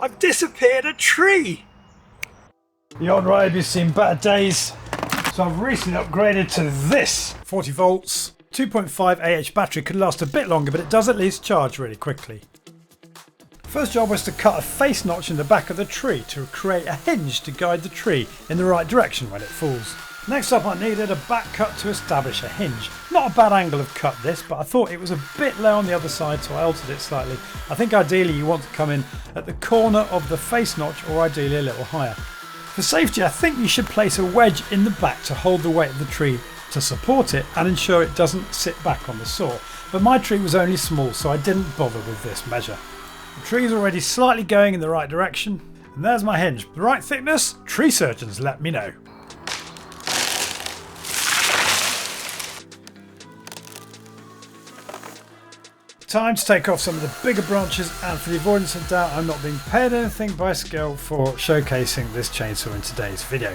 I've disappeared a tree! The old Raby's seen better days, so I've recently upgraded to this. 40 volts, 2.5 AH battery, could last a bit longer, but it does at least charge really quickly. First job was to cut a face notch in the back of the tree to create a hinge to guide the tree in the right direction when it falls. Next up, I needed a back cut to establish a hinge. Not a bad angle of cut this, but I thought it was a bit low on the other side, so I altered it slightly. I think ideally you want to come in at the corner of the face notch, or ideally a little higher. For safety, I think you should place a wedge in the back to hold the weight of the tree to support it and ensure it doesn't sit back on the saw. But my tree was only small, so I didn't bother with this measure. The tree is already slightly going in the right direction, and there's my hinge. The right thickness? Tree surgeons let me know. Time to take off some of the bigger branches, and for the avoidance of doubt, I'm not being paid anything by Scale for showcasing this chainsaw in today's video.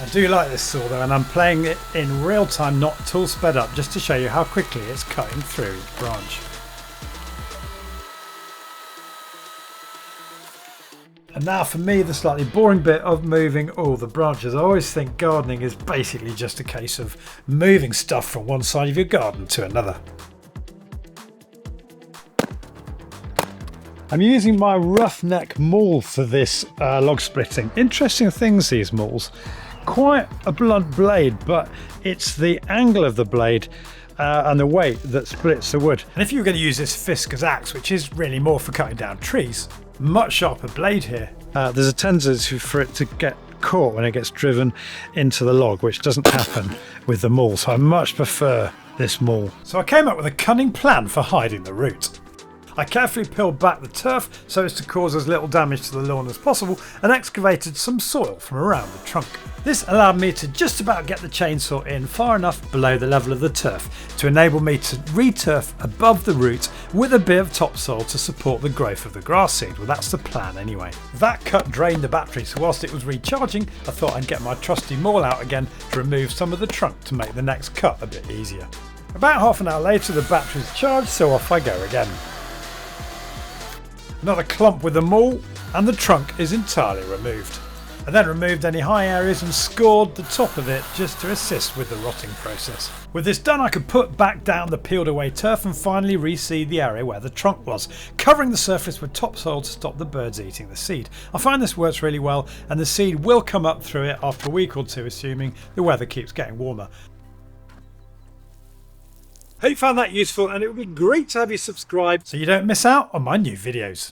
I do like this saw though, and I'm playing it in real time, not tool sped up, just to show you how quickly it's cutting through each branch. And now for me, the slightly boring bit of moving all the branches. I always think gardening is basically just a case of moving stuff from one side of your garden to another. I'm using my roughneck maul for this log splitting. Interesting things, these mauls. Quite a blunt blade, but it's the angle of the blade and the weight that splits the wood. And if you were going to use this Fisker's axe, which is really more for cutting down trees, much sharper blade here. There's a tendency for it to get caught when it gets driven into the log, which doesn't happen with the maul, so I much prefer this maul. So I came up with a cunning plan for hiding the root. I carefully peeled back the turf so as to cause as little damage to the lawn as possible, and excavated some soil from around the trunk. This allowed me to just about get the chainsaw in far enough below the level of the turf to enable me to re-turf above the root with a bit of topsoil to support the growth of the grass seed. Well, that's the plan anyway. That cut drained the battery, so whilst it was recharging, I thought I'd get my trusty maul out again to remove some of the trunk to make the next cut a bit easier. About half an hour later, the battery's charged, so off I go again. Another clump with the maul, and the trunk is entirely removed. I then removed any high areas and scored the top of it just to assist with the rotting process. With this done, I could put back down the peeled away turf and finally reseed the area where the trunk was, covering the surface with topsoil to stop the birds eating the seed. I find this works really well, and the seed will come up through it after a week or two, assuming the weather keeps getting warmer. Hope you found that useful, and it would be great to have you subscribe so you don't miss out on my new videos.